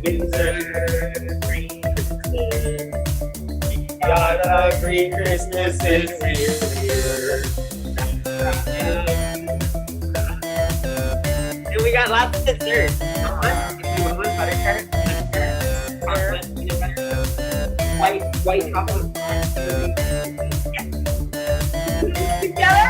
Windsor, green Christmas. Got a green Christmas and we're and we got lots of desserts. If you want one butter tart, peanut butter, white chocolate. Together.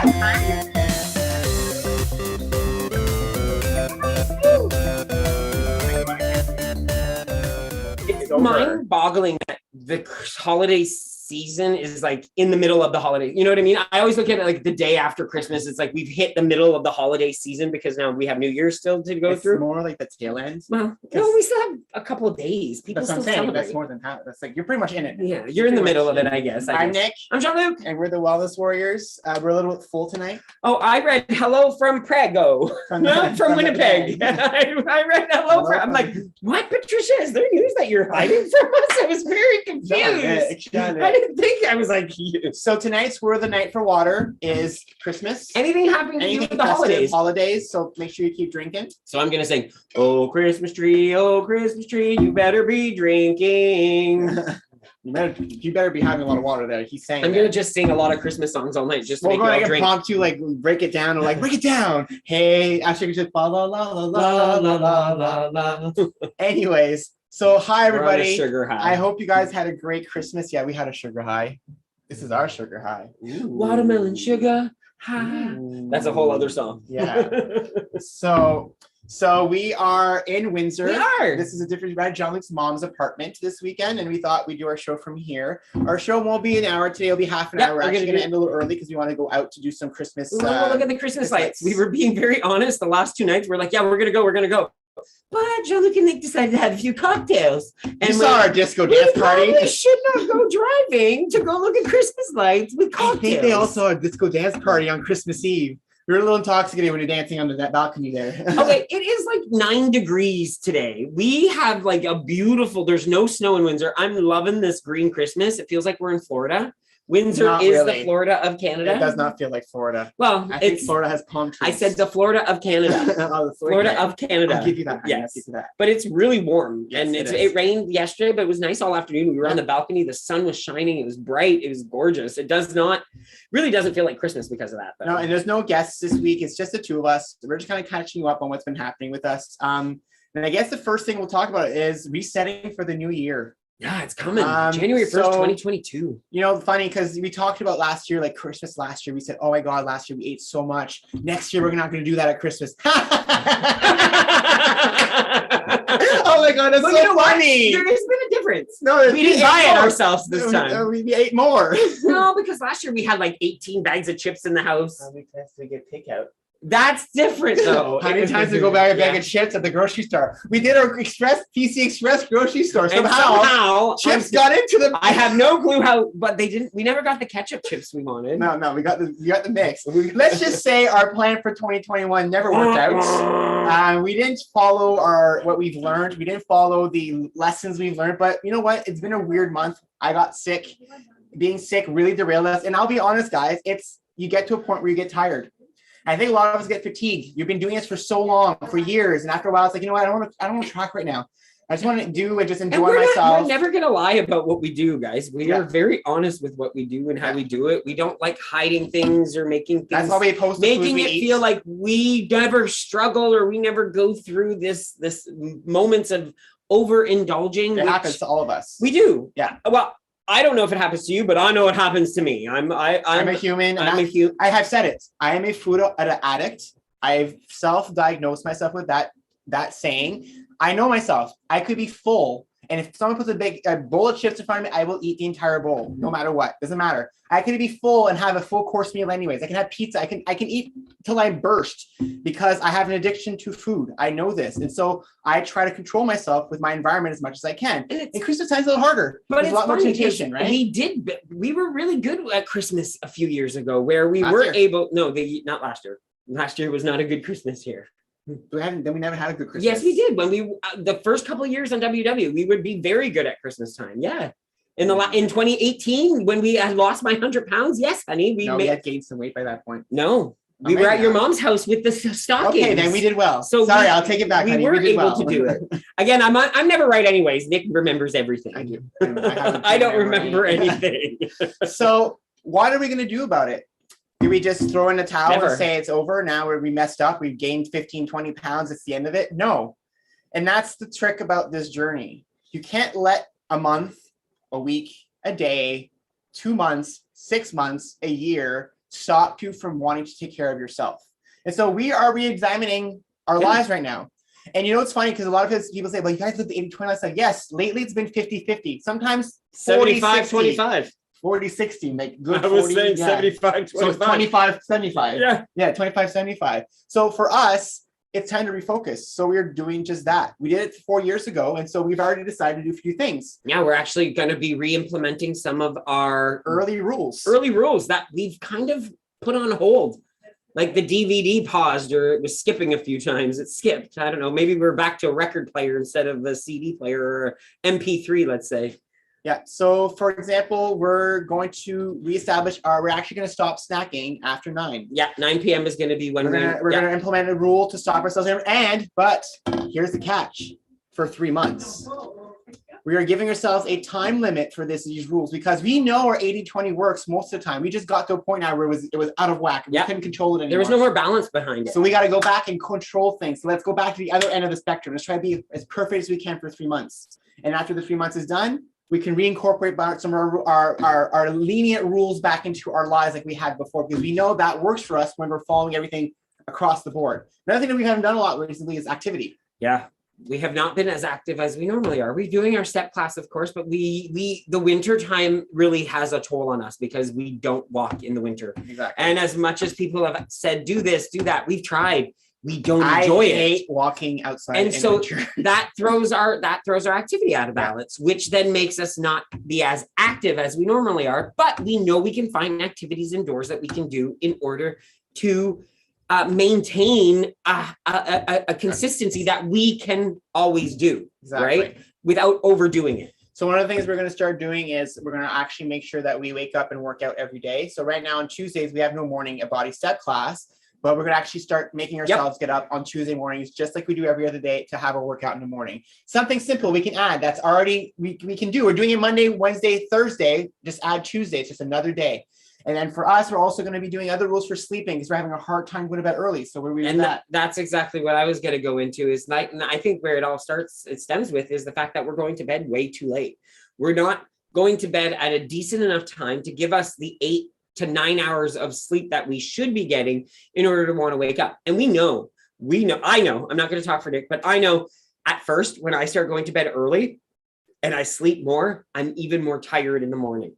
It's mind-boggling that the holiday season is like in the middle of the holiday. You know what I mean? I always look at it like the day after Christmas. It's like we've hit the middle of the holiday season because now we have New Year's still to go through. More like the tail end. Well, no, we still have a couple of days. People that's still what I'm saying. celebrate. That's more than half. That's like you're pretty much in it. Yeah, you're in the middle of it, I guess. I'm Nick. I'm Jean-Luc. And we're the Wellness Warriors. We're a little bit full tonight. Oh, I read hello from Prego. From Winnipeg. I read hello from. I'm like, what, Patricia? Is there news that you're hiding from us? I was very confused. I didn't think. I was like, so tonight's Word of the Night for Water is Christmas. Anything happening to you with the holidays, so make sure you keep drinking. So I'm gonna sing, oh Christmas tree, you better be drinking. you better be having a lot of water there. He's saying I'm gonna just sing a lot of Christmas songs all night just to make you all drink. Prompt you like break it down or like break it down. Hey, I should just la la la la la la la la. Anyways, so hi everybody. Sugar high. I hope you guys had a great Christmas. Yeah, we had a sugar high. This is our sugar high. Ooh. Watermelon sugar high. Ooh. That's a whole other song. Yeah. So we are in Windsor. We are. This is a different Jean-Luc's mom's apartment this weekend, and we thought we'd do our show from here. Our show won't be an hour today; it'll be half an hour. We're actually going to end a little early because we want to go out to do some Christmas. We want to look at the Christmas lights. We were being very honest. The last 2 nights, we're like, yeah, we're going to go. But Jean-Luc and Nick decided to have a few cocktails. And you saw our disco dance party. We should not go driving to go look at Christmas lights with cocktails. I think they also had a disco dance party on Christmas Eve. We were a little intoxicated when we were dancing under that balcony there. Okay, it is like 9 degrees today. We have like a beautiful, there's no snow in Windsor. I'm loving this green Christmas. It feels like we're in Florida. Windsor is the Florida of Canada. It does not feel like Florida. Well, I think Florida has palm trees. I said the Florida of Canada. Florida of Canada. I'll give you that. Yes. But it's really warm. Yes, and it rained yesterday, but it was nice all afternoon. We were on the balcony. The sun was shining. It was bright. It was gorgeous. It really doesn't feel like Christmas because of that. Though. No, and there's no guests this week. It's just the two of us. We're just kind of catching you up on what's been happening with us. And I guess the first thing we'll talk about is resetting for the new year. Yeah, it's coming. January 1st, 2022. You know, funny because we talked about last year, like Christmas last year. We said, oh my God, last year we ate so much. Next year, we're not going to do that at Christmas. Oh my God, that's so funny. There has been a difference. No, we didn't buy it ourselves this time. We ate more. No, because last year we had like 18 bags of chips in the house. How many times did we get takeout? That's different though. How many times did we go buy a bag of chips at the grocery store? We did our PC Express grocery store. Somehow chips got into them. I have no clue how, but they didn't. We never got the ketchup chips we wanted. No, we got the mix. Let's just say our plan for 2021 never worked out. We didn't follow what we've learned. We didn't follow the lessons we've learned. But you know what? It's been a weird month. I got sick. Being sick really derailed us. And I'll be honest, guys. You get to a point where you get tired. I think a lot of us get fatigued. You've been doing this for so long, for years, and after a while, it's like, you know what? I don't want to track right now. I just want to do and just enjoy myself. We're never gonna lie about what we do, guys. We are very honest with what we do and how we do it. We don't like hiding things or making things. That's why we post making it feel like we never struggle or we never go through this moments of overindulging. It happens to all of us. We do. Yeah. Well, I don't know if it happens to you, but I know it happens to me. I'm a human. I have said it. I am a food addict. I've self-diagnosed myself with that saying. I know myself. I could be full. And if someone puts a bowl of chips in front of me, I will eat the entire bowl, no matter what. Doesn't matter. I could be full and have a full course meal anyways. I can have pizza. I can eat till I burst because I have an addiction to food. I know this. And so I try to control myself with my environment as much as I can. And Christmas time's a little harder. But there's a lot more temptation, right? We were really good at Christmas a few years ago where we were able, not last year. Last year was not a good Christmas year. We never had a good Christmas. Yes, we did. When the first couple of years on WW, we would be very good at Christmas time. Yeah. In 2018, when we had lost my 100 pounds, yes, honey. We had gained some weight by that point. No, We were at your mom's house with the stockings. Okay, then we did well. So sorry, I'll take it back. We honey. were did able well. to do it. Again, I'm never right anyways. Nick remembers everything. I do. I don't remember anything. So what are we going to do about it? Do we just throw in a towel Never. and say it's over? Now we messed up. We've gained 15, 20 pounds. It's the end of it. No. And that's the trick about this journey. You can't let a month, a week, a day, 2 months, 6 months, a year stop you from wanting to take care of yourself. And so we are re-examining our lives right now. And you know, it's funny because a lot of people say, well, you guys live the 80-20 lifestyle. Yes, lately it's been 50-50. Sometimes 75-25. 40-60, like good 40. I was saying 75-25. So it's 25-75. Yeah. Yeah, 25-75. So for us, it's time to refocus. So we're doing just that. We did it 4 years ago. And so we've already decided to do a few things. Yeah, we're actually going to be re-implementing some of our Early rules that we've kind of put on hold. Like the DVD paused or it was skipping a few times. It skipped. I don't know. Maybe we're back to a record player instead of a CD player or MP3, let's say. Yeah. So for example, we're going to reestablish we're actually going to stop snacking after 9. Yeah, 9 p.m. is going to be when we're going to implement a rule to stop ourselves. But here's the catch: for 3 months, we are giving ourselves a time limit for these rules because we know our 80-20 works most of the time. We just got to a point now where it was out of whack. We couldn't control it anymore. There was no more balance behind it. So we got to go back and control things. So let's go back to the other end of the spectrum. Let's try to be as perfect as we can for 3 months. And after the 3 months is done, we can reincorporate some of our lenient rules back into our lives like we had before, because we know that works for us when we're following everything across the board. Another thing that we haven't done a lot recently is activity. Yeah, we have not been as active as we normally are. We're doing our step class, of course, but the winter time really has a toll on us because we don't walk in the winter. Exactly. And as much as people have said, do this, do that, we've tried. We don't enjoy it. I hate walking outside. And so that throws our activity out of balance, which then makes us not be as active as we normally are. But we know we can find activities indoors that we can do in order to maintain a consistency that we can always do, right? Without overdoing it. So one of the things we're going to start doing is we're going to actually make sure that we wake up and work out every day. So right now on Tuesdays, we have no morning a body step class. But we're going to actually start making ourselves get up on Tuesday mornings, just like we do every other day, to have a workout in the morning. Something simple we can add that's already, we can do. We're doing it Monday, Wednesday, Thursday. Just add Tuesday. It's just another day. And then for us, we're also going to be doing other rules for sleeping because we're having a hard time going to bed early. So we're doing that. That's exactly what I was going to go into is like, and I think where it all stems with is the fact that we're going to bed way too late. We're not going to bed at a decent enough time to give us the 8 to 9 hours of sleep that we should be getting in order to want to wake up. And I know, I'm not going to talk for Nick, but I know at first when I start going to bed early and I sleep more, I'm even more tired in the morning.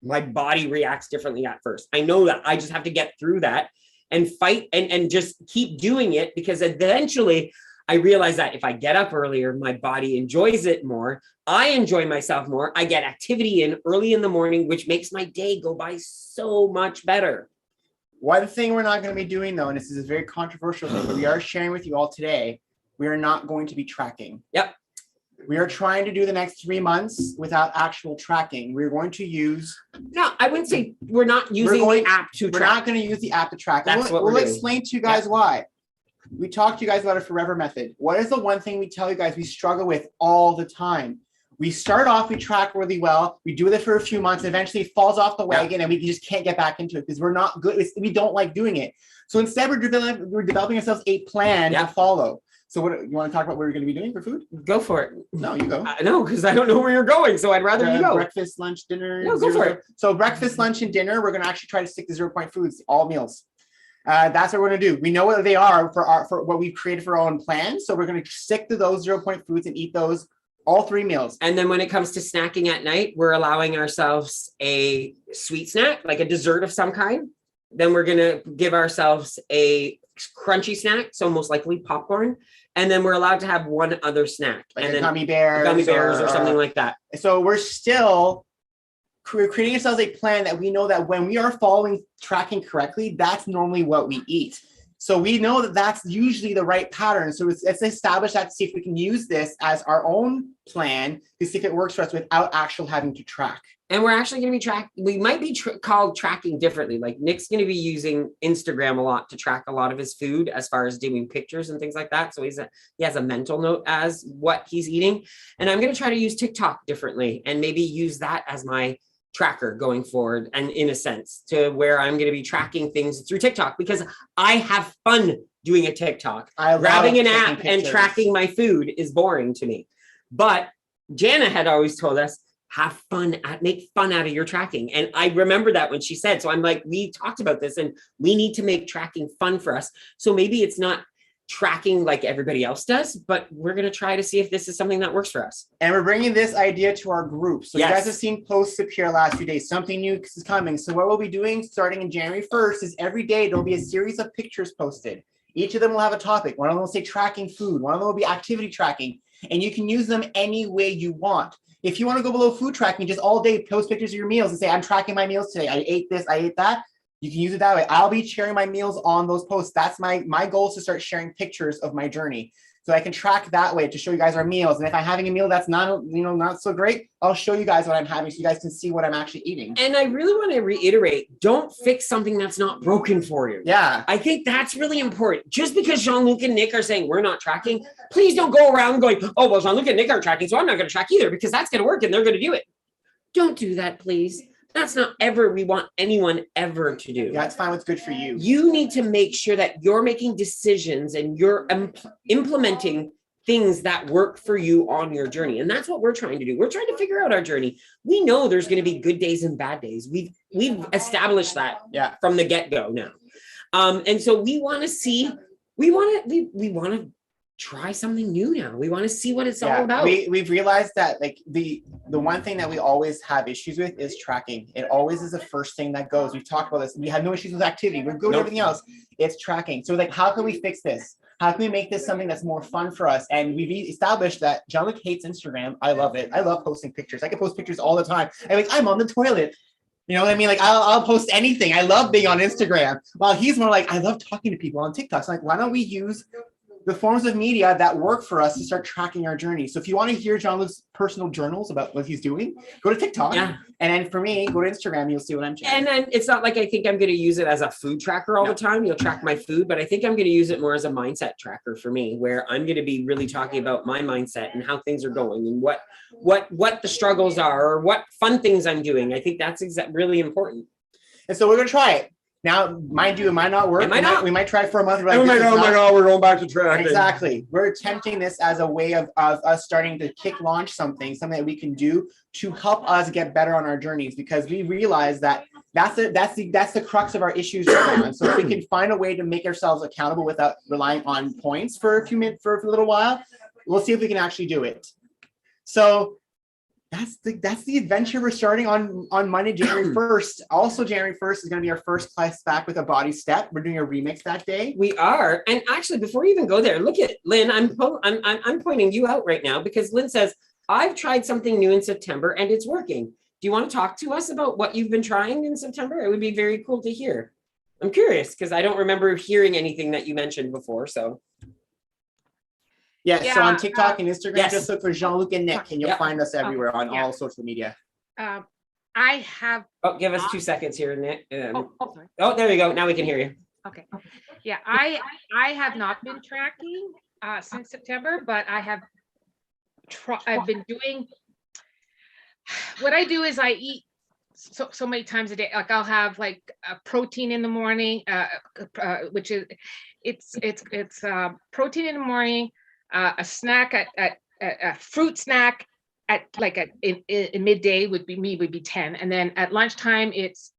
My body reacts differently at first. I know that. I just have to get through that and fight and just keep doing it, because eventually I realize that if I get up earlier, my body enjoys it more. I enjoy myself more. I get activity in early in the morning, which makes my day go by so much better. One thing we're not going to be doing, though, and this is a very controversial thing, but we are sharing with you all today, we are not going to be tracking. Yep. We are trying to do the next 3 months without actual tracking. We're going to use... No, I wouldn't say we're not using the app to track. We're not going to use the app to track. We'll explain to you guys why. We talked to you guys about a forever method. What is the one thing we tell you guys we struggle with all the time? We start off, we track really well. We do it for a few months. Eventually it falls off the wagon and we just can't get back into it because we're not good. We don't like doing it. So instead we're developing ourselves a plan to follow. So what you want to talk about what we're going to be doing for food? Go for it. No, you go. No, because I don't know where you're going. So I'd rather you go. Breakfast, lunch, dinner. No, go for it. So breakfast, lunch, and dinner, we're going to actually try to stick to 0 point foods, all meals. That's what we're going to do. We know what they are for what we've created for our own plan. So we're going to stick to those 0 point foods and eat those all 3 meals. And then when it comes to snacking at night, we're allowing ourselves a sweet snack, like a dessert of some kind. Then we're going to give ourselves a crunchy snack, so most likely popcorn. And then we're allowed to have one other snack. Like and then gummy bears or something like that. So we're creating ourselves a plan that we know that when we are following tracking correctly, that's normally what we eat. So we know that that's usually the right pattern. So let's establish that to see if we can use this as our own plan to see if it works for us without actually having to track. And we're actually going to be we might be called tracking differently. Like Nick's going to be using Instagram a lot to track a lot of his food as far as doing pictures and things like that. So he has a mental note as what he's eating. And I'm going to try to use TikTok differently and maybe use that as my tracker going forward, and in a sense to where I'm going to be tracking things through TikTok because I have fun doing a TikTok. Grabbing an app and tracking my food is boring to me. But Jana had always told us, have fun, make fun out of your tracking. And I remember that when she said, so I'm like, we talked about this and we need to make tracking fun for us. So maybe it's not tracking like everybody else does, but we're going to try to see if this is something that works for us. And we're bringing this idea to our group. So yes. You guys have seen posts appear last few days. Something new is coming. So what we'll be doing starting in January 1st is every day there'll be a series of pictures posted. Each of them will have a topic. One of them will say tracking food. One of them will be activity tracking. And you can use them any way you want. If you want to go below food tracking, just all day post pictures of your meals and say, I'm tracking my meals today. I ate this, I ate that. You can use it that way. I'll be sharing my meals on those posts. That's my goal is to start sharing pictures of my journey. So I can track that way to show you guys our meals. And if I'm having a meal that's not so great, I'll show you guys what I'm having so you guys can see what I'm actually eating. And I really want to reiterate, don't fix something that's not broken for you. Yeah. I think that's really important. Just because Jean-Luc and Nick are saying we're not tracking, please don't go around going, oh, well, Jean-Luc and Nick aren't tracking, so I'm not going to track either because that's going to work and they're going to do it. Don't do that, please. That's not ever we want anyone ever to do. That's fine. What's good for you. You need to make sure that you're making decisions and you're implementing things that work for you on your journey. And that's what we're trying to do. We're trying to figure out our journey. We know there's going to be good days and bad days. We've established that from the get-go now. And so we want to try something new now. We want to see what it's all about. We've realized that like the one thing that we always have issues with is tracking. It always is the first thing that goes. We've talked about this. We have no issues with activity. We're good with everything else. It's tracking. So like, how can we fix this? How can we make this something that's more fun for us? And we've established that Jean-Luc hates Instagram. I love it. I love posting pictures. I can post pictures all the time. I'm on the toilet. You know what I mean? Like I'll post anything. I love being on Instagram. While he's more like, I love talking to people on TikTok. So like, why don't we use the forms of media that work for us to start tracking our journey? So if you want to hear Jean-Luc's personal journals about what he's doing, go to TikTok. Yeah. And then for me, go to Instagram, you'll see what I'm sharing. And then it's not like I think I'm going to use it as a food tracker all the time. You'll track my food, but I think I'm going to use it more as a mindset tracker for me, where I'm going to be really talking about my mindset and how things are going and what the struggles are or what fun things I'm doing. I think that's really important. And so we're going to try it. Now, mind you, it might not work. We might try for a month. Like, oh my God, we're going back to tracking. Exactly. We're attempting this as a way of us starting to launch something that we can do to help us get better on our journeys, because we realize that that's the crux of our issues right now. And so if we can find a way to make ourselves accountable without relying on points for a few minutes, for a little while, we'll see if we can actually do it. So that's the adventure we're starting on Monday, January 1st. Also, January 1st is going to be our first class back with a body step. We're doing a remix that day. We are. And actually, before you even go there, look at Lynn. I'm pointing you out right now because Lynn says, I've tried something new in September and it's working. Do you want to talk to us about what you've been trying in September? It would be very cool to hear. I'm curious because I don't remember hearing anything that you mentioned before. So. So on TikTok and Instagram, just look for Jean-Luc and Nick, and you'll find us everywhere on all social media. I have. Oh, give us 2 seconds here, Nick. Oh, there you go. Now we can hear you. Okay. Yeah, I have not been tracking since September, but I have. I've been doing. What I do is I eat so many times a day. Like I'll have like a protein in the morning, which is it's protein in the morning. A snack at a fruit snack in midday would be 10, and then at lunchtime it's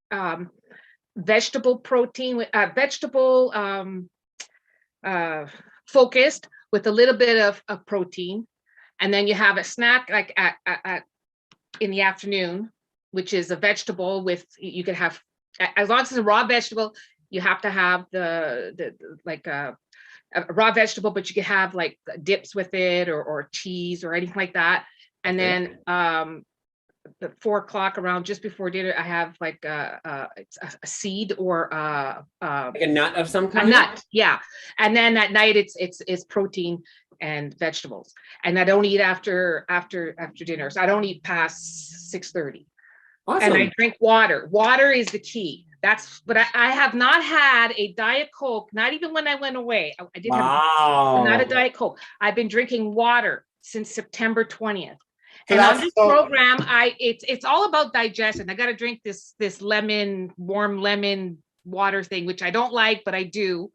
vegetable protein, vegetable focused with a little bit of protein, and then you have a snack like at in the afternoon, which is a vegetable with, you can have, as long as it's a raw vegetable, you have to have the a raw vegetable, but you could have like dips with it or cheese or anything like that. And then at 4 o'clock around just before dinner, I have like it's a seed or Like a nut of some a kind. nut, yeah. And then at night it's protein and vegetables. And I don't eat after dinner. So I don't eat past 6:30. Awesome. And I drink water. Water is the key. That's but I have not had a Diet Coke, not even when I went away. I didn't have Wow. not a Diet Coke. I've been drinking water since September 20th. So And on that's this so- program, it's all about digestion. I got to drink this warm lemon water thing, which I don't like, but I do.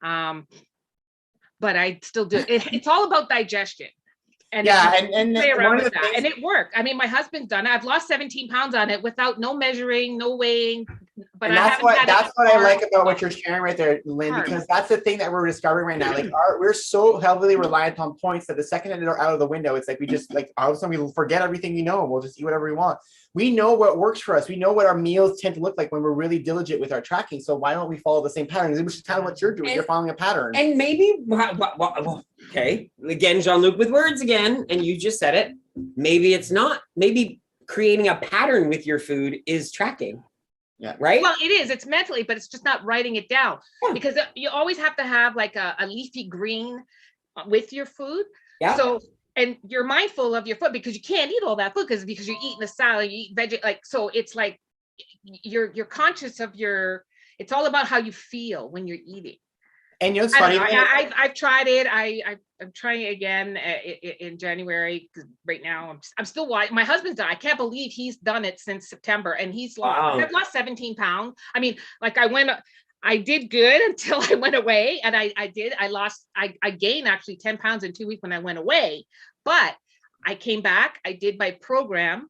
But I still do. It's all about digestion. And Yeah, and play one around of with the that. And things, it worked. I mean, my husband's done it. I've lost 17 pounds on it without no measuring, no weighing. But and I that's haven't what had that's it what I hard. like about what you're sharing right there, Lynn, Hard. because that's the thing that we're discovering right now. Like we're so heavily reliant on points that the second that they're out of the window, it's like we just like all of a sudden we forget everything we know and we'll just eat whatever we want. We know what works for us. We know what our meals tend to look like when we're really diligent with our tracking. So why don't we follow the same patterns? Which is kind of what you're doing. You're following a pattern. And maybe, okay, again, Jean-Luc with words again, and you just said it. Maybe it's not. Maybe creating a pattern with your food is tracking. Yeah. Right? Well, it is. It's mentally, but it's just not writing it down. Yeah. Because you always have to have like a leafy green with your food. Yeah. So, and you're mindful of your food because you can't eat all that food because you're eating a salad, you eat veggie, like, so it's like you're conscious of it's all about how you feel when you're eating. And you know, it's I funny. don't know, I've tried it. I'm trying it again in January because right now I'm still watching. My husband's done. I can't believe he's done it since September, and he's lost. Wow. I've lost 17 pounds. I mean, like I did good until I went away, and I gained actually 10 pounds in 2 weeks when I went away, but I came back. I did my program.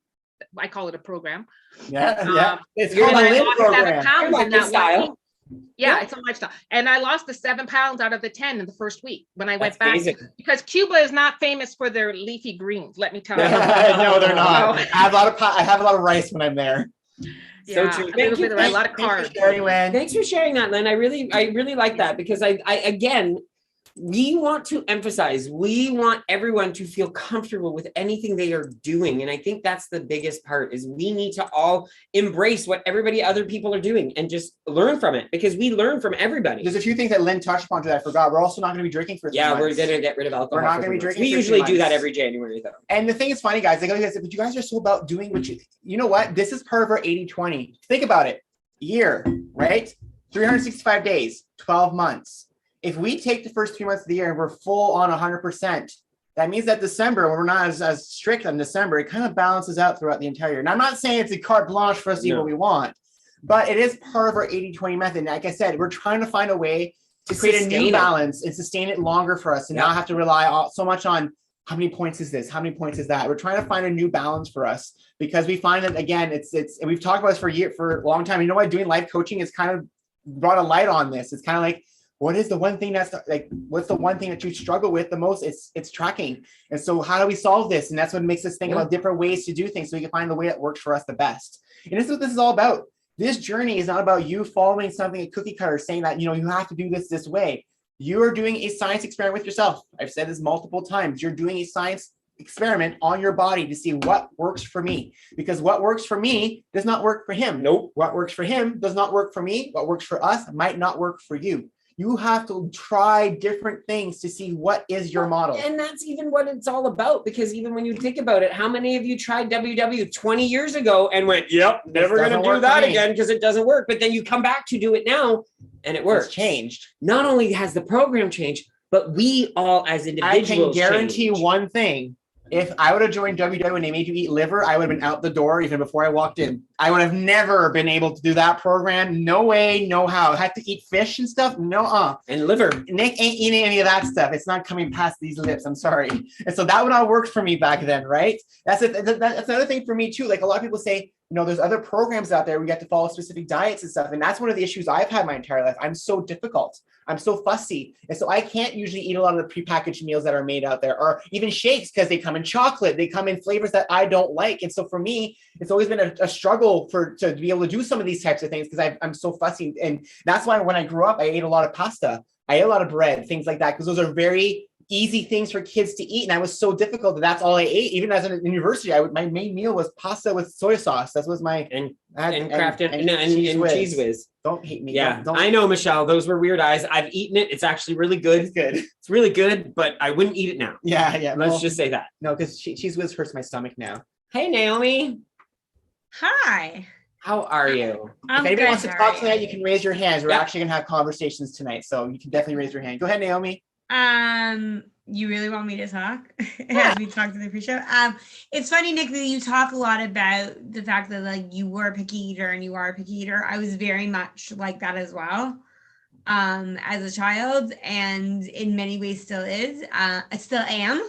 I call it a program. yeah. It's And called a I LINT lost 7 program. pounds Your in that lifestyle. 1 week. Yeah, Yeah. it's a lifestyle. And I lost the 7 pounds out of the 10 in the first week when I went That's back amazing. because Cuba is not famous for their leafy greens. Let me tell you. No, they're not. Oh. I have a lot of rice when I'm there. So Yeah, true. a little Thank you. bit of a lot of Thanks for carbs. sharing, Lynn. Thanks for sharing that, Lynn. I really like that because I again, we want to emphasize, we want everyone to feel comfortable with anything they are doing. And I think that's the biggest part is we need to all embrace what other people are doing and just learn from it because we learn from everybody. There's a few things that Lynn touched upon that I forgot. We're also not going to be drinking for 3 Yeah, months. we're going to get rid of alcohol. We're not for gonna be 3 months. drinking We for usually 3 do that months. every January though. And the thing is funny, guys, like I said, but you guys are so about doing what you know what? This is part of our 80-20. Think about it. Year, right? 365 days, 12 months. If we take the first 3 months of the year and we're full on 100%, that means that December, when we're not as strict on December, it kind of balances out throughout the entire year. And I'm not saying it's a carte blanche for us to eat what we want, but it is part of our 80-20 method. And like I said, we're trying to find a way to create a sustain new it. balance and sustain it longer for us and Yeah. not have to rely so much on how many points is this? How many points is that? We're trying to find a new balance for us because we find that again, it's and we've talked about this for a long time. You know what? Doing life coaching has kind of brought a light on this. It's kind of like, what is the one thing that's like, what's the one thing that you struggle with the most? It's tracking. And so how do we solve this? And that's what makes us think about different ways to do things so we can find the way that works for us the best. And this is what this is all about. This journey is not about you following something, a cookie cutter saying that, you have to do this way. You are doing a science experiment with yourself. I've said this multiple times. You're doing a science experiment on your body to see what works for me, because what works for me does not work for him. Nope. What works for him does not work for me. What works for us might not work for you. You have to try different things to see what is your model. And that's even what it's all about, because even when you think about it, how many of you tried WW 20 years ago and went, yep, never going to doesn't do work that for me. again because it doesn't work. But then you come back to do it now and it works. It's changed. Not only has the program changed, but we all as I individuals can guarantee change. one thing. If I would have joined WW when they made you eat liver, I would have been out the door even before I walked in. I would have never been able to do that program. No way, no how. I had to eat fish and stuff. No, And liver. Nick ain't eating any of that stuff. It's not coming past these lips. I'm sorry. And so that would not work for me back then, right? That's another thing for me too. Like a lot of people say, there's other programs out there where you have to follow specific diets and stuff. And that's one of the issues I've had my entire life. I'm so difficult. I'm so fussy. And so I can't usually eat a lot of the prepackaged meals that are made out there, or even shakes, because they come in chocolate. They come in flavors that I don't like. And so for me, it's always been a struggle to be able to do some of these types of things because I'm so fussy. And that's why when I grew up, I ate a lot of pasta. I ate a lot of bread, things like that, because those are very easy things for kids to eat, and I was so difficult that's all I ate. Even as an university, my main meal was pasta with soy sauce. That was my and Cheese Whiz. Don't hate me. Yeah, don't. I know, Michelle. Those were weird eyes. I've eaten it. It's actually really good. It's good. It's really good, but I wouldn't eat it now. Yeah. Let's just say that. No, because Cheese Whiz hurts my stomach now. Hey, Naomi. Hi. How are you? I'm if anybody good, wants to talk sorry. tonight, you can raise your hands. We're Yep. actually gonna have conversations tonight, so you can definitely raise your hand. Go ahead, Naomi. You really want me to talk as we talk to the pre-show? It's funny, Nick, that you talk a lot about the fact that like you were a picky eater and you are a picky eater. I was very much like that as well, as a child, and in many ways still is. I still am,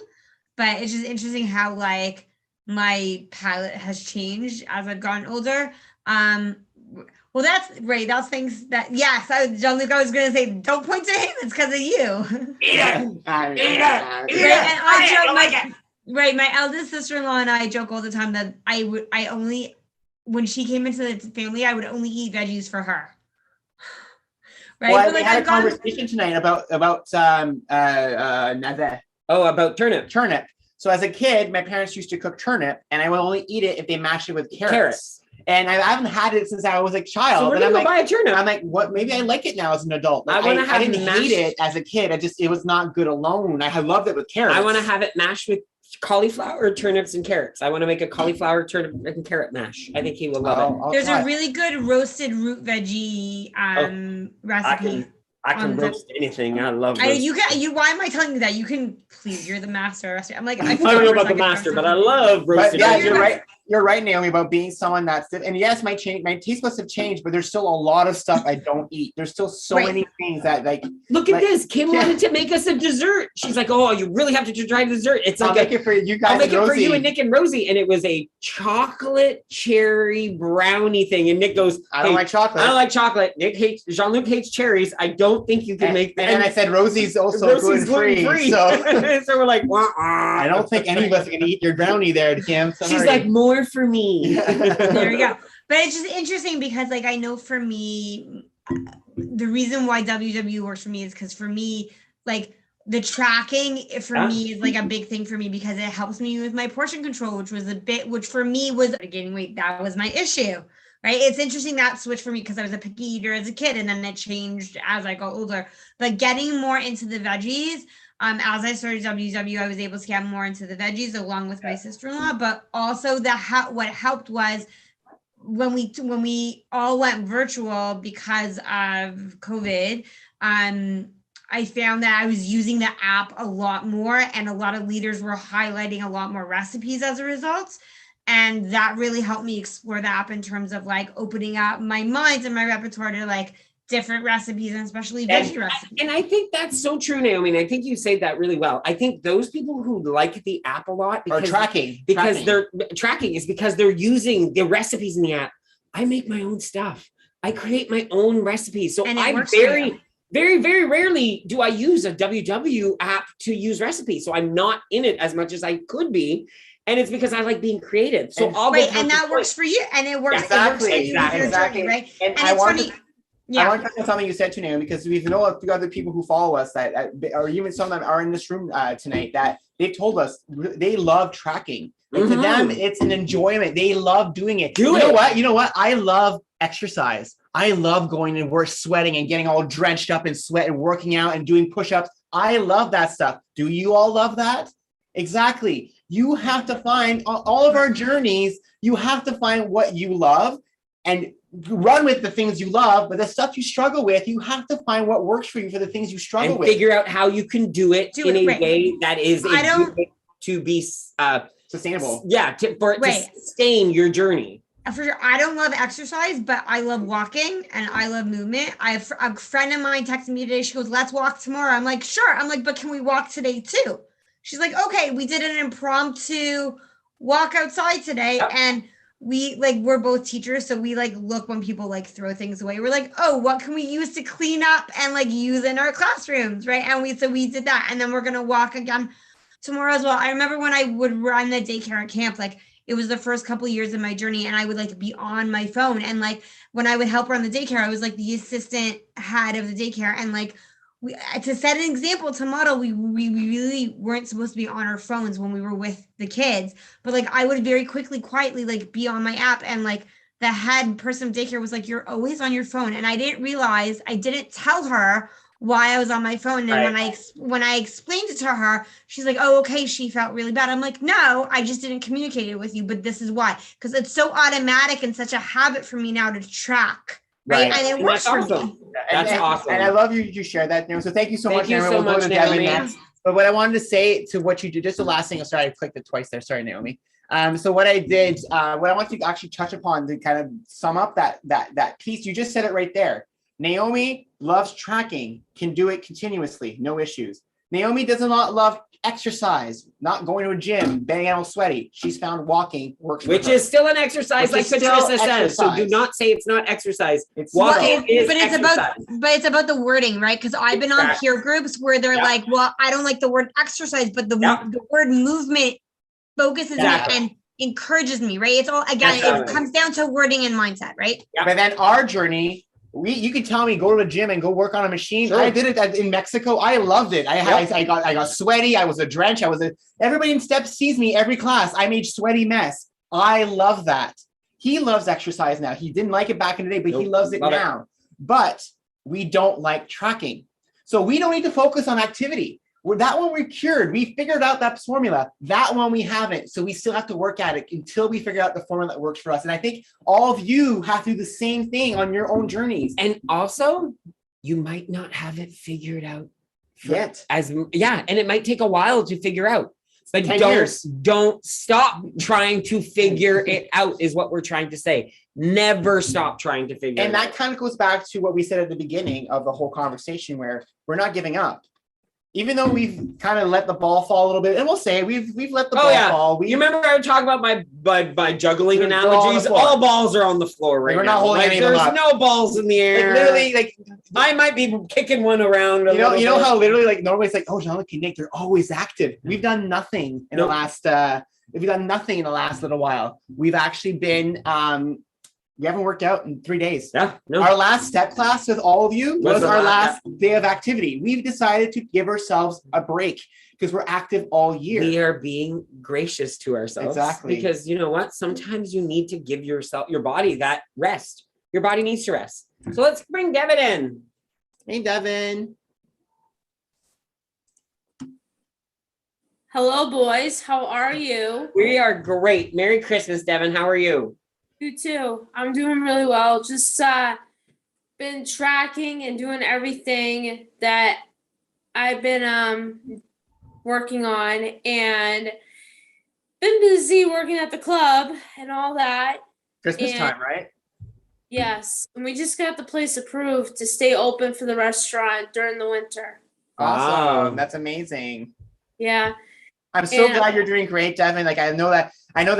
but it's just interesting how like my palate has changed as I've gotten older. Well, that's right. That's things that, yes, Jean-Luc, I was going to say, don't point to him. It's because of you. Yeah. Right, and I joke, my eldest sister-in-law and I joke all the time that when she came into the family, I would only eat veggies for her. Right? Well, But we like had I've a gone, conversation tonight about navet, Oh, about turnip. turnip. So as a kid, my parents used to cook turnip, and I would only eat it if they mashed it with carrots. And I haven't had it since I was a child. So we're and gonna I'm go like, buy a turnip. I'm like, what? Maybe I like it now as an adult. I Like, wanna have didn't mashed- hate it as a kid. It was not good alone. I loved it with carrots. I want to have it mashed with cauliflower, turnips, and carrots. I want to make a cauliflower, turnip, and carrot mash. I think he will love it. I'll there's try. a really good roasted root veggie recipe. I can roast anything. I love roast. Why am I telling you that? You can, please, you're the master recipe. I'm like, I don't know about the master, but I love But roasted. yeah, veggies. you're right. You're right, Naomi, about being someone that's and yes, my taste buds have changed, but there's still a lot of stuff I don't eat. There's still so Right. many things that like Look at like- this. Kim Yeah. wanted to make us a dessert. She's like, "Oh, you really have to try dessert." It's I'll like make it for you guys. I'll make and it for you Rosie. and Nick and Rosie, and it was a chocolate cherry brownie thing. And Nick goes, I don't "Hey, like chocolate. I don't like chocolate." Jean-Luc hates cherries. I don't think you can make that. And I said Rosie's also Rosie's gluten-free. gluten-free. So So we're like, "Wah, I don't think any of us are gonna eat your brownie there, Kim. She's Sorry. like, "More for me." There we go. But it's just interesting because like I know for me, the reason why WW works for me is because for me, like the tracking for Yeah. me is like a big thing for me because it helps me with my portion control, which for me was gaining weight. That was my issue. Right. It's interesting that switch for me because I was a picky eater as a kid and then it changed as I got older. But getting more into the veggies, as I started WW, I was able to get more into the veggies along with my sister-in-law. But also what helped was when we all went virtual because of COVID, I found that I was using the app a lot more and a lot of leaders were highlighting a lot more recipes as a result. And that really helped me explore the app in terms of like opening up my mind and my repertoire to like different recipes and especially veggie recipes. And I think that's so true, Naomi. And I think you say that really well. I think those people who like the app a lot or tracking. they're tracking is because they're using the recipes in the app. I make my own stuff. I create my own recipes. So And it I works for you. very, very rarely do I use a WW app to use recipes. So I'm not in it as much as I could be. And it's because I like being creative. So And- I'll Right, go and that works for you, and it works. Exactly, it works for you with your exactly. journey, right? And And I it's want funny. to Yeah. I want to touch on something you said to Naomi because we know a few other people who follow us that or even some of them are in this room tonight that they've told us they love tracking. And to them, it's an enjoyment. They love doing it. Do You know it. what? You know what? I love exercise. I love going and work sweating and getting all drenched up in sweat and working out and doing push-ups. I love that stuff. Do you all love that? Exactly. You have to find all of our journeys. You have to find what you love and run with the things you love, but the stuff you struggle with, you have to find what works for you for the things you struggle and with. figure out how you can do it Do in it, a right. way that is I don't- Sustainable. for it to Right. sustain your journey. For sure. I don't love exercise, but I love walking and I love movement. I have a friend of mine texted me today. She goes, "Let's walk tomorrow." I'm like, "Sure." I'm like, "But can we walk today too?" She's like, "Okay." We did an impromptu walk outside today, Yep. and we're both teachers, so we like look when people like throw things away. We're like, "Oh, what can we use to clean up and like use in our classrooms?" Right? And we did that, and then we're gonna walk again tomorrow as well. I remember when I would run the daycare at camp, like it was the first couple of years of my journey, and I would like be on my phone. And like when I would help run the daycare, I was like the assistant head of the daycare, and like to set an example to model, we really weren't supposed to be on our phones when we were with the kids, but like I would very quietly like be on my app, and like the head person of daycare was like, you're always on your phone. And I didn't tell her why I was on my phone. And when I explained it to her, she's like, oh, okay, she felt really bad. I'm like, no, I just didn't communicate it with you, but this is why. Because it's so automatic and such a habit for me now to track. Right. And it works for me. That's awesome. And I love you shared that, Naomi. So thank you so much, Naomi. We'll go to Devin next. But what I wanted to say to what you did, just the last thing, sorry, I clicked it twice there. Sorry, Naomi. So what I did, what I want to actually touch upon to kind of sum up that piece, you just said it right there. Naomi loves tracking, can do it continuously, no issues. Naomi does not love exercise, not going to a gym, banging out sweaty. She's found walking works for her. Which is still an exercise, like Patricia says. So do not say it's not exercise. It's walking is exercise. But it's about the wording, right? Because I've been on peer groups where they're like, well, I don't like the word exercise, but the word movement focuses me and encourages me, right? It's all, again, it comes down to wording and mindset, right? But then our journey, you could tell me go to the gym and go work on a machine. Sure. I did it in Mexico. I loved it. I got sweaty. I was a drench. Everybody in Steps sees me every class. I made sweaty mess. I love that. He loves exercise now. He didn't like it back in the day, but he loves it now. But we don't like tracking. So we don't need to focus on activity. That one we're cured. We figured out that formula. That one we haven't. So we still have to work at it until we figure out the formula that works for us. And I think all of you have to do the same thing on your own journeys. And also, you might not have it figured out yet. And it might take a while to figure out. But don't stop trying to figure it out is what we're trying to say. Never stop trying to figure it out. And that kind of goes back to what we said at the beginning of the whole conversation, where we're not giving up. Even though we've kind of let the ball fall a little bit, and we'll say we've let the ball fall. You remember I would talk about my juggling analogies? All balls are on the floor right now. We're not holding any of them up. There's no balls in the air. Literally, I might be kicking one around. You know how literally normally it's like, oh, Jean-Luc and Nick, they're always active. We've done nothing in the last. We've done nothing in the last little while. We've actually been. We haven't worked out in 3 days. Yeah, no. Our last step class with all of you was our last day of activity. We've decided to give ourselves a break because we're active all year. We are being gracious to ourselves. Exactly. Because you know what? Sometimes you need to give your body that rest. Your body needs to rest. So let's bring Devin in. Hey, Devin. Hello, boys. How are you? We are great. Merry Christmas, Devin. How are you? You too. I'm doing really well. Just been tracking and doing everything that I've been working on, and been busy working at the club and all that. Christmas time, right? Yes. And we just got the place approved to stay open for the restaurant during the winter. Awesome. Wow. That's amazing. Yeah. I'm so glad you're doing great, Devin. Like I know that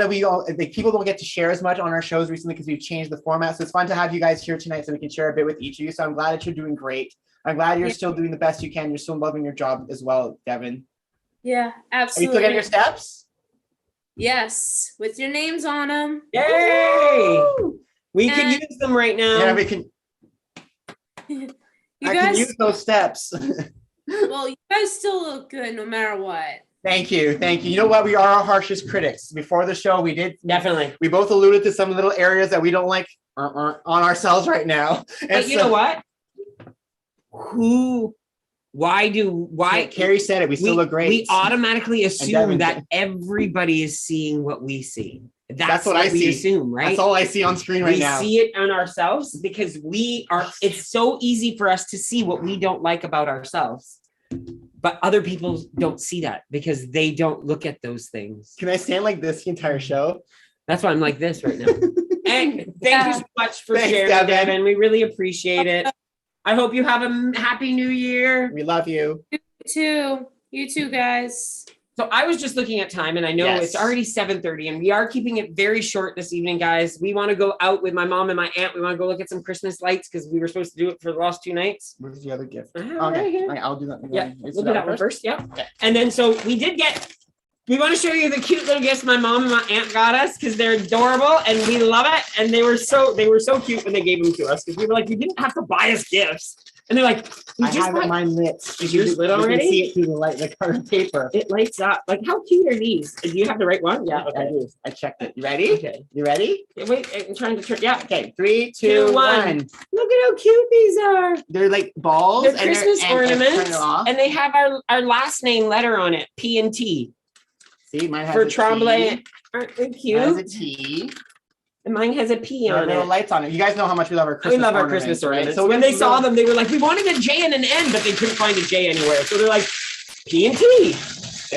we all people don't get to share as much on our shows recently because we've changed the format. So it's fun to have you guys here tonight so we can share a bit with each of you. So I'm glad that you're doing great. I'm glad you're still doing the best you can. You're still loving your job as well, Devin. Yeah, absolutely. Are you still getting your steps? Yes, with your names on them. Yay! We can use them right now. Yeah, we can. I can use those steps. Well, you guys still look good no matter what. Thank you. You know what? We are our harshest critics. Before the show, we both alluded to some little areas that we don't like on ourselves right now. But you know what? Carrie said it. We still look great. We automatically assume that everybody is seeing what we see. That's what we assume, right? That's all I see on screen right now. We see it on ourselves because it's so easy for us to see what we don't like about ourselves. But other people don't see that because they don't look at those things. Can I stand like this the entire show? That's why I'm like this right now. And thank you so much for sharing, Devin. We really appreciate it. I hope you have a happy new year. We love you. You too, guys. So I was just looking at time and I know it's already 7:30 and we are keeping it very short this evening, guys. We want to go out with my mom and my aunt. We want to go look at some Christmas lights because we were supposed to do it for the last 2 nights. Where's the other gift? Okay, I'll do that. Yeah, we'll do that one first. Yeah. Okay. And then so we want to show you the cute little gifts my mom and my aunt got us because they're adorable and we love it. And they were so cute when they gave them to us because we were like, you didn't have to buy us gifts. And they're like, I have bought- mine lit. Is yours lit You already? can see it through the light, the colored paper. it lights up. Like, how cute are these? Do you have the right one? Yeah. I Okay. do. I checked it. You ready? Okay. You ready? Wait, I'm trying to turn. Yeah. Okay, 3, 2, 2, 1. 1. Look at how cute these are. They're like balls. They're and Christmas and I turn ornaments, it off. and they have our last name letter on it, P and T See, mine has for a T. Tremblay. Aren't they Mine has a cute? T. And mine has a P There are on little it. lights on it. You guys know how much we love our We Christmas love our ornaments, Christmas right? ornaments. So So when we they have saw little- them, they were like, "We wanted a J and an N, but they couldn't find a J anywhere." So they're like, P and T. It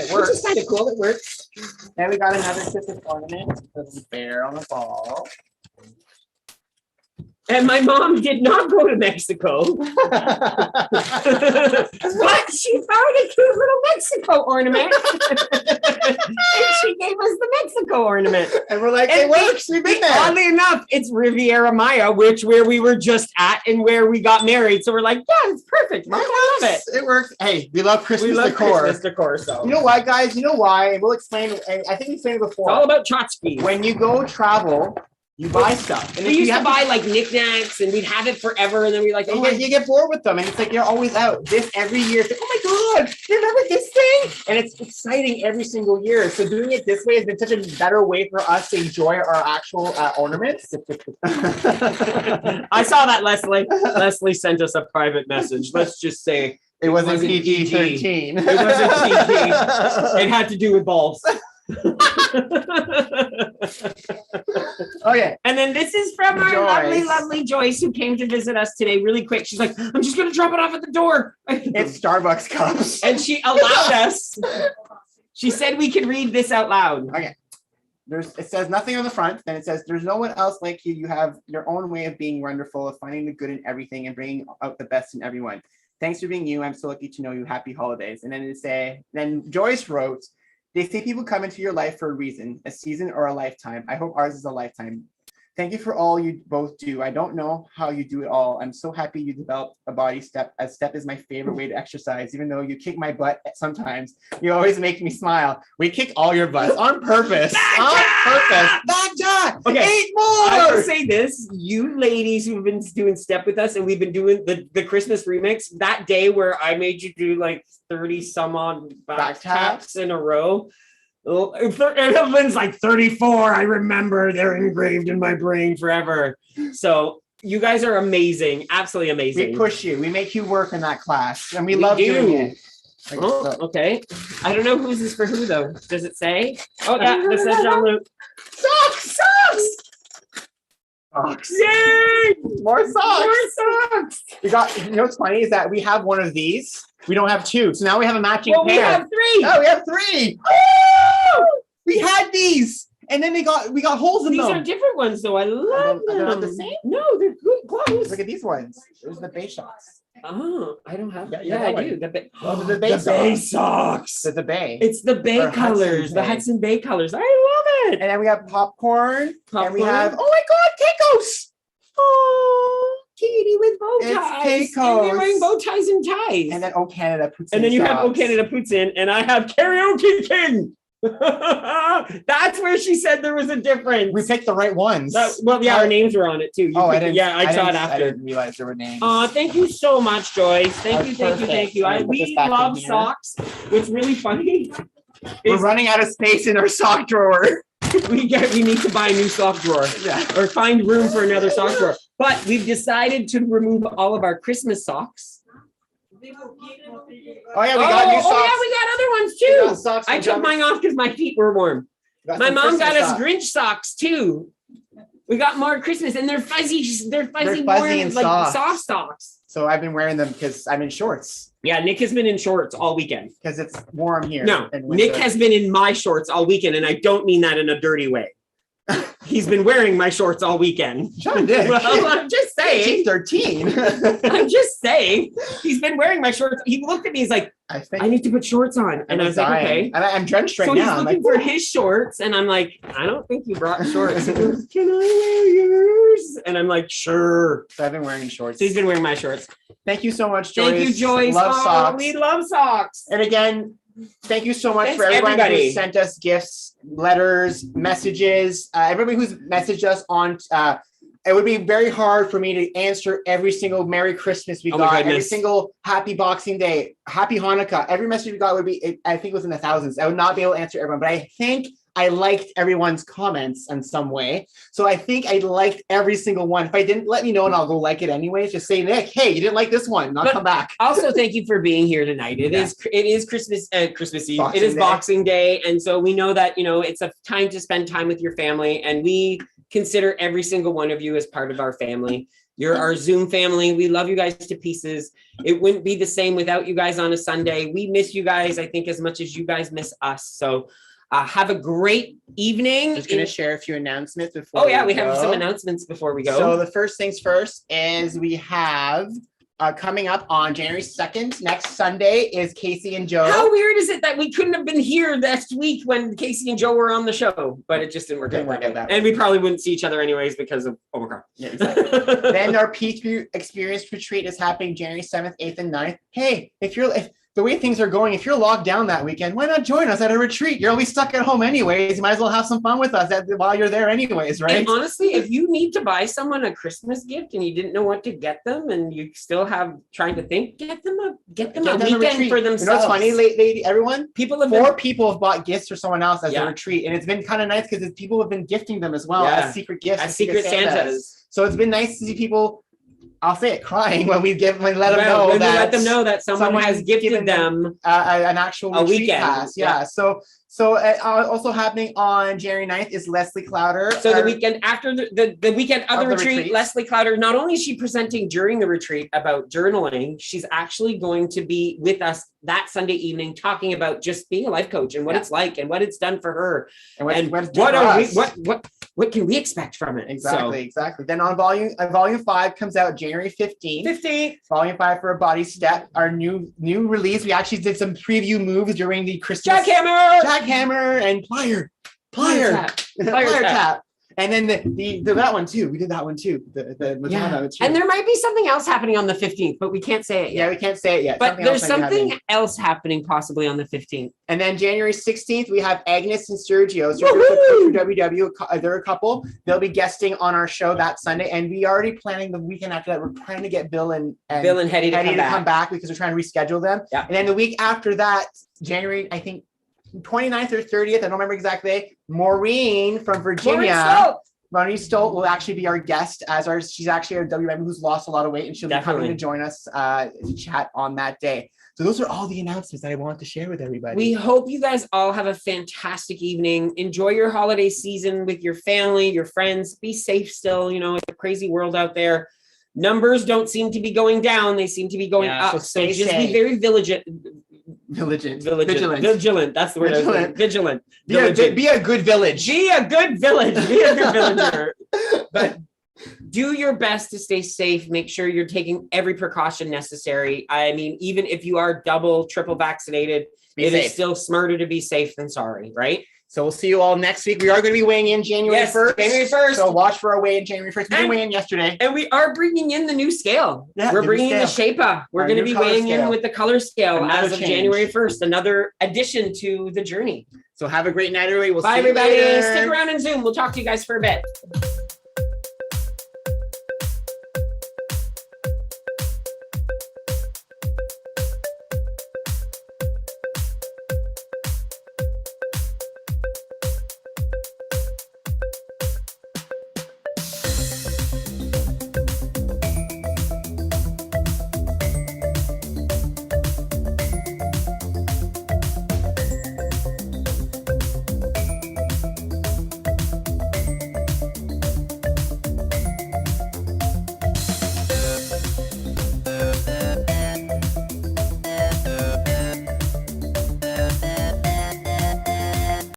Which works. is kind of cool. It works. Then we got another Christmas ornament. There's a bear on the ball. And my mom did not go to Mexico, but she found a cute little Mexico ornament, and she gave us the Mexico ornament. And we're like, And it works. We've been there. Oddly enough, it's Riviera Maya, where we were just at and where we got married. So we're like, yeah, it's perfect. Mom, I love it. It works. Hey, we love Christmas We love decor. Christmas decor. So You know why, guys? You know why? And we'll explain. And I think we explained it it's all before. about tchotchkes. When you go travel, you buy stuff. And we if used you to have buy like knickknacks and we'd have it forever, and then we're like, oh, you get bored with them, and it's like you're always out. This every year, it's like, oh my god, you remember this thing? And it's exciting every single year. So doing it this way has been such a better way for us to enjoy our actual ornaments. I saw that Leslie. Leslie sent us a private message. Let's just say It wasn't wasn't PG-13. It wasn't PG. it had to do with balls. Okay. And then this is from our lovely, Joyce. lovely Joyce, who came to visit us today really quick. She's like, I'm just going to drop it off at the door. It's Starbucks cups. And she allowed us. She said we could read this out loud. It says nothing on the front. Then it says, there's no one else like you. You have your own way of being wonderful, of finding the good in everything and bringing out the best in everyone. Thanks for being you. I'm so lucky to know you. Happy holidays. And then Joyce wrote, they say people come into your life for a reason, a season or a lifetime. I hope ours is a lifetime. Thank you for all you both do. I don't know how you do it all. I'm so happy you developed a body step, as step is my favorite way to exercise. Even though you kick my butt sometimes, you always make me smile. We kick all your butts on purpose. On purpose. Baja! Okay. 8 I will more! say this, you ladies who've been doing step with us and we've been doing the Christmas remix, that day where I made you do like 30 some odd back taps in a row. Evelyn's like 34. I remember, they're engraved in my brain forever. So you guys are amazing. Absolutely amazing. We push you. We make you work in that class. And we We love do. doing it. Oh, okay. I don't know who's this for who though. Does it say? Oh yeah, this says Jean-Luc. Socks! Socks! Yay! More socks! More socks! We got, you know what's funny is that we have one of these. We don't have two. So now we have a matching Well, we pair. have 3. Oh, we have 3. We had these. And then we got holes in These them. are different ones though. I love They're them. not the same? No, they're good clothes. Look at these ones. Those are the Bay socks. Oh, I don't have. Yeah, Yeah, that I one. do. The Bay. Oh, the Bay socks. socks. So the Bay. It's the Bay Or Hudson colors, the Bay. Hudson Bay colors. I love it. And then we have popcorn. And we Popcorn. have, oh my God, Keikos. Oh, Katie with bow It's ties. And Keikos. they're wearing bow ties and ties. And then O Canada puts And in then you have O socks. Canada puts in, and I have Karaoke King. That's where she said there was a difference. We picked the right ones. Well, yeah, our names were on it too. You Oh, I picked it. didn't. Yeah, I saw it didn't- I after. didn't realize there were names. Thank you so much, Joyce. Thank That's you, thank you, perfect. thank you. I'm gonna put this We back in love here. socks. What's really funny We're is running out of space in our sock drawer. we need to buy a new sock drawer Yeah. or find room for another sock drawer. But we've decided to remove all of our Christmas socks. Oh yeah, we got new socks. yeah, we got other ones We got too. socks I and took jumpers. mine off because my feet were warm. We got My some mom got Christmas us socks. Grinch socks too. We got more Christmas, and they're fuzzy. They're fuzzy, fuzzy warm, and like soft. soft socks. So I've been wearing them because I'm in shorts Yeah, Nick has been in shorts all weekend. because it's warm here. No, in winter. Nick has been in my shorts all weekend, and I don't mean that in a dirty way. He's been wearing my shorts all weekend. John Dick. Well, I'm just saying. 13. I'm just saying. He's been wearing my shorts. He looked at me. He's like, I think I need to put shorts on, and I was like, okay. And I'm drenched right So now. he's I'm looking like, for his shorts, and I'm like, I don't think you brought shorts. He goes, can I wear yours? And I'm like, sure. so I've been wearing shorts. So he's been wearing my shorts. Thank you so much, Joyce. Thank you, Joyce. Love Oh, socks. we love socks. And again, thank you so much Thanks, for everyone everybody. who sent us gifts, letters, messages, everybody who's messaged us on it would be very hard for me to answer every single Merry Christmas we Oh my got, every goodness. single Happy Boxing Day, Happy Hanukkah. Every message we got would be, I think it was in the thousands. I would not be able to answer everyone, but I think I liked everyone's comments in some way. So I think I liked every single one. If I didn't, let me know and I'll go like it anyways. Just say, Nick, hey, you didn't like this one. And I'll But- come back. Also, thank you for being here tonight. It Yeah. is Christmas Eve. Boxing it is Day. Boxing Day, and so we know that it's a time to spend time with your family, and we consider every single one of you as part of our family. You're our Zoom family. We love you guys to pieces. It wouldn't be the same without you guys on a Sunday. We miss you guys, I think, as much as you guys miss us. So have a great evening. Just going to share a few announcements before. Oh yeah, we have go. some announcements before we go. So the first things first is we have coming up on January 2nd, next Sunday, is Casey and Joe. How weird is it that we couldn't have been here last week when Casey and Joe were on the show, but it just didn't work Didn't out work that out that way. And we probably wouldn't see each other anyways because of Omicron. Yeah, exactly. Then our Peak Experience Retreat is happening January 7th, 8th, and 9th. Hey, if the way things are going, if you're locked down that weekend, why not join us at a retreat? You're always stuck at home anyways. You might as well have some fun with us while you're there anyways, right? And honestly, if you need to buy someone a Christmas gift and you didn't know what to get them and you still have trying to think, get them a Get them weekend retreat. for You know themselves. what's funny, lady, everyone? People have 4 been, people have bought gifts for someone else as Yeah. a retreat, and it's been kind of nice because people have been gifting them as well Yeah. as secret gifts, as and Secret Santas. So it's been nice to see people. I'll say it, crying when let them Well, know when we that let them know that someone has someone's gifted given them. an actual A retreat weekend, pass. yeah. Yeah. So also happening on January 9th is Leslie Clowder. So the our- weekend after the weekend of the retreat, retreat. Leslie Clowder, not only is she presenting during the retreat about journaling, she's actually going to be with us that Sunday evening talking about just being a life coach and what Yeah. it's like and what it's done for her. and And what's what due for are we us. what can we expect from it? Exactly. Then on volume 5 comes out January 15th. 15th. Volume 5 for A Body Step, our new release. We actually did some preview moves during the Christmas Jackhammer and Plier. Tap. Plier tap. And then that one too. We did that one too. The Madonna material. And there might be something else happening on the 15th, but we can't say it yet. yeah, we can't say it yet. But there's else might be something happening. else happening possibly on the 15th. And then January 16th, we have Agnes and Sergio. Sergio's Woohoo! a coach for WW. They're a couple. They'll be guesting on our show that Sunday. And we already planning the weekend after that. We're trying to get Bill and Bill and Hetty to Eddie come to back. come back because we're trying to reschedule them. Yeah. And then the week after that, January, I think 29th or 30th, I don't remember exactly. Maureen from Virginia. Maureen Stolt will actually be our guest she's actually a WM who's lost a lot of weight, and she'll be coming Definitely. to join us to chat on that day. So those are all the announcements that I wanted to share with everybody. We hope you guys all have a fantastic evening. Enjoy your holiday season with your family, your friends. Be safe still. It's a crazy world out there. Numbers don't seem to be going down. They seem to be going Yeah, up. so So stay just safe. be very vigilant. Vigilant. Vigilant. That's the word. I was looking- Vigilant. Vigilant. Be a good village. Be a good village. Be a good villager. But do your best to stay safe. Make sure you're taking every precaution necessary. I mean, even if you are double, triple vaccinated, Be it is safe. still smarter to be safe than sorry, right? So we'll see you all next week. We are going to be weighing in January Yes, 1st. January 1st. So watch for our weigh in January 1st. We did And- weigh in yesterday. And we are bringing in the new scale. Yeah, We're the new bringing in the scale. Shaper. We're Our going to new be color weighing in scale. with the color scale Another as of change. January 1st. Another addition to the journey. So have a great night, everybody. We'll Bye, see you everybody. later. Stick around and Zoom. We'll talk to you guys for a bit.